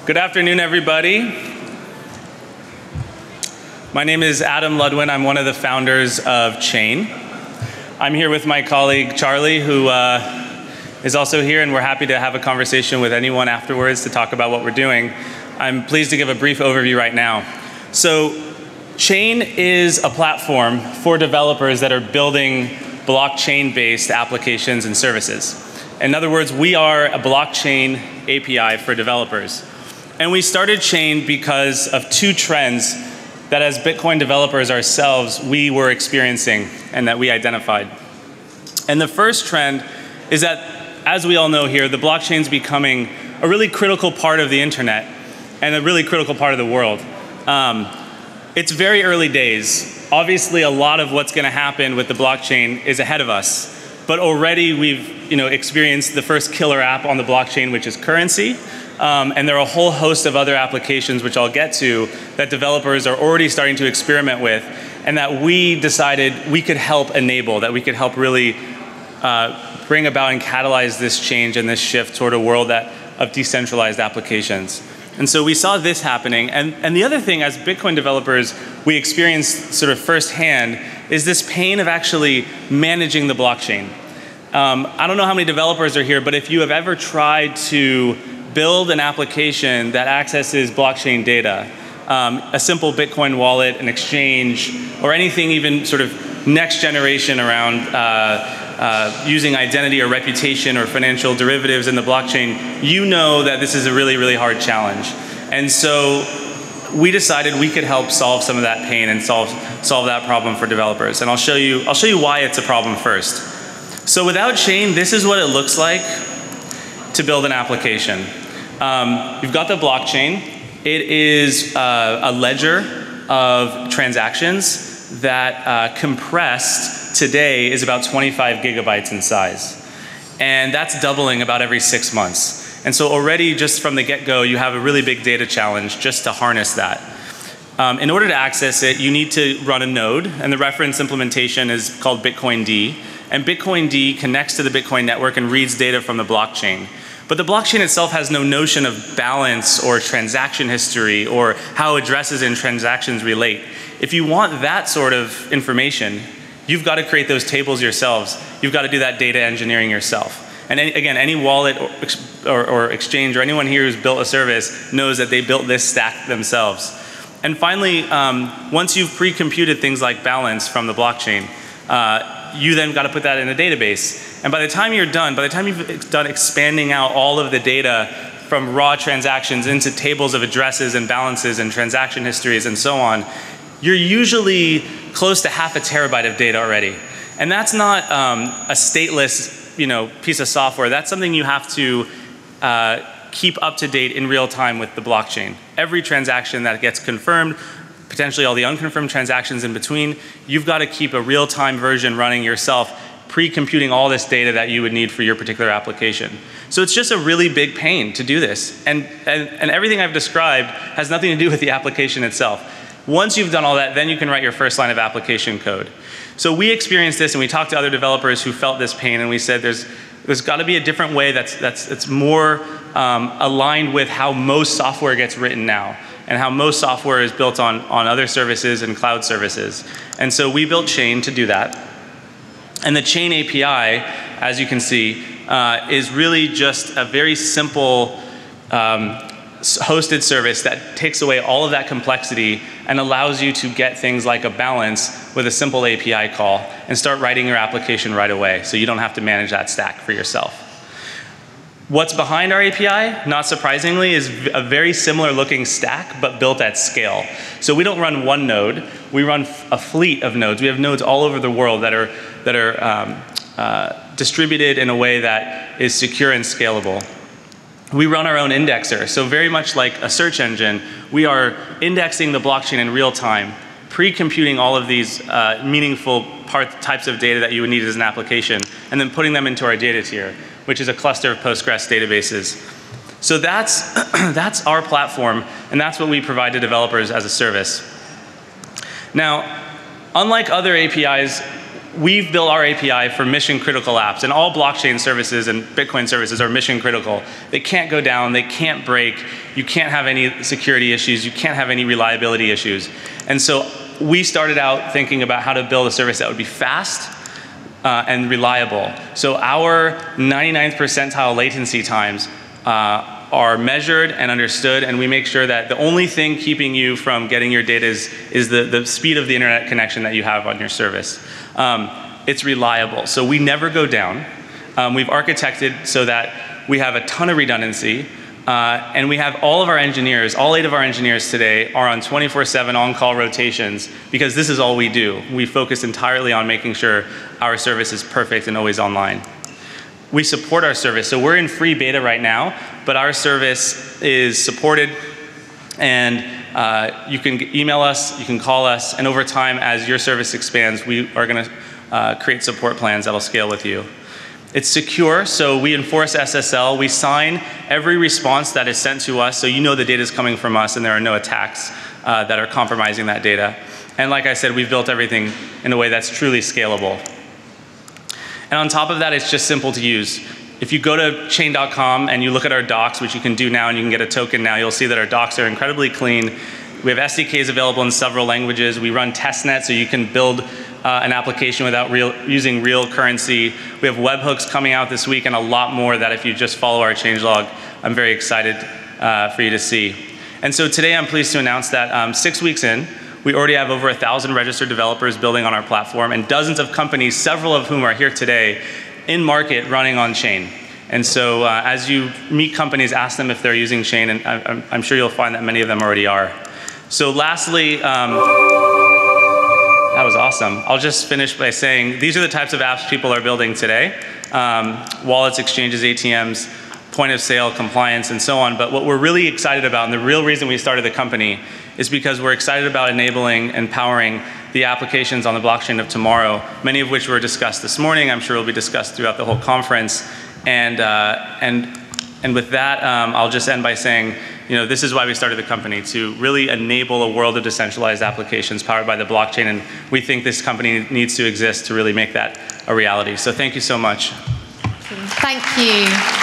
Good afternoon, everybody. My name is Adam Ludwin. I'm one of the founders of Chain. I'm here with my colleague, Charlie, who is also here, and we're happy to have a conversation with anyone afterwards to talk about what we're doing. I'm pleased to give a brief overview right now. So, Chain is a platform for developers that are building blockchain-based applications and services. In other words, we are a blockchain API for developers. And we started Chain because of two trends that as Bitcoin developers ourselves, we were experiencing and that we identified. And the first trend is that, as we all know here, the blockchain's becoming a really critical part of the internet and a really critical part of the world. It's very early days. Obviously, a lot of what's going to happen with the blockchain is ahead of us. But already we've experienced the first killer app on the blockchain, which is currency. And there are a whole host of other applications, which I'll get to, that developers are already starting to experiment with, and that we decided we could help enable, that we could help really bring about and catalyze this change and this shift toward a world of decentralized applications. And so we saw this happening. And the other thing, as Bitcoin developers, we experienced sort of firsthand, is this pain of actually managing the blockchain. I don't know how many developers are here, but if you have ever tried to build an application that accesses blockchain data, a simple Bitcoin wallet, an exchange, or anything even sort of next generation around using identity or reputation or financial derivatives in the blockchain, you know that this is a really, really hard challenge. And so we decided we could help solve some of that pain and solve that problem for developers. And I'll show you why it's a problem first. So without Chain, this is what it looks like to build an application. You've got the blockchain. It is a ledger of transactions that compressed today is about 25 gigabytes in size. And that's doubling about every 6 months. And so already just from the get-go, you have a really big data challenge just to harness that. In order to access it, you need to run a node, and the reference implementation is called Bitcoin D. And Bitcoin D connects to the Bitcoin network and reads data from the blockchain. But the blockchain itself has no notion of balance or transaction history or how addresses and transactions relate. If you want that sort of information, you've got to create those tables yourselves. You've got to do that data engineering yourself. And again, any wallet or exchange or anyone here who's built a service knows that they built this stack themselves. And finally, once you've pre-computed things like balance from the blockchain, you then got to put that in a database. And by the time you're done, by the time you've done expanding out all of the data from raw transactions into tables of addresses and balances and transaction histories and so on, you're usually close to half a terabyte of data already. And that's not a stateless piece of software. That's something you have to keep up to date in real time with the blockchain. Every transaction that gets confirmed, potentially all the unconfirmed transactions in between, you've got to keep a real-time version running yourself, pre-computing all this data that you would need for your particular application. So it's just a really big pain to do this. And everything I've described has nothing to do with the application itself. Once you've done all that, then you can write your first line of application code. So we experienced this, and we talked to other developers who felt this pain, and we said there's got to be a different way that's more aligned with how most software gets written now, and how most software is built on other services and cloud services. And so we built Chain to do that. And the Chain API, as you can see, is really just a very simple hosted service that takes away all of that complexity and allows you to get things like a balance with a simple API call and start writing your application right away, so you don't have to manage that stack for yourself. What's behind our API, not surprisingly, is a very similar looking stack, but built at scale. So we don't run one node, we run a fleet of nodes. We have nodes all over the world that are distributed in a way that is secure and scalable. We run our own indexer, so very much like a search engine, we are indexing the blockchain in real time, pre-computing all of these meaningful types of data that you would need as an application, and then putting them into our data tier, which is a cluster of Postgres databases. So that's our platform, and that's what we provide to developers as a service. Now, unlike other APIs, we've built our API for mission critical apps, and all blockchain services and Bitcoin services are mission critical. They can't go down, they can't break, you can't have any security issues, you can't have any reliability issues. And so we started out thinking about how to build a service that would be fast and reliable. So our 99th percentile latency times are measured and understood, and we make sure that the only thing keeping you from getting your data is the speed of the internet connection that you have on your service. It's reliable, so we never go down. We've architected so that we have a ton of redundancy, and we have all of our engineers, all 8 of our engineers today are on 24/7 on-call rotations because this is all we do. We focus entirely on making sure our service is perfect and always online. We support our service, so we're in free beta right now, but our service is supported, and you can email us, you can call us, and over time, as your service expands, we are going to create support plans that'll scale with you. It's secure, so we enforce SSL. We sign every response that is sent to us, so you know the data is coming from us and there are no attacks that are compromising that data. And like I said, we've built everything in a way that's truly scalable. And on top of that, it's just simple to use. If you go to chain.com and you look at our docs, which you can do now and you can get a token now, you'll see that our docs are incredibly clean. We have SDKs available in several languages. We run testnet, so you can build an application without using real currency. We have webhooks coming out this week and a lot more that if you just follow our changelog, I'm very excited for you to see. And so today I'm pleased to announce that 6 weeks in, we already have over 1,000 registered developers building on our platform and dozens of companies, several of whom are here today, in market running on chain. And so as you meet companies, ask them if they're using chain, and I'm sure you'll find that many of them already are. So lastly, that was awesome. I'll just finish by saying these are the types of apps people are building today. Wallets, exchanges, ATMs, point of sale, compliance, and so on. But what we're really excited about, and the real reason we started the company, is because we're excited about enabling and powering the applications on the blockchain of tomorrow, many of which were discussed this morning. I'm sure will be discussed throughout the whole conference. And with that, I'll just end by saying, this is why we started the company, to really enable a world of decentralized applications powered by the blockchain, and we think this company needs to exist to really make that a reality. So thank you so much. Thank you.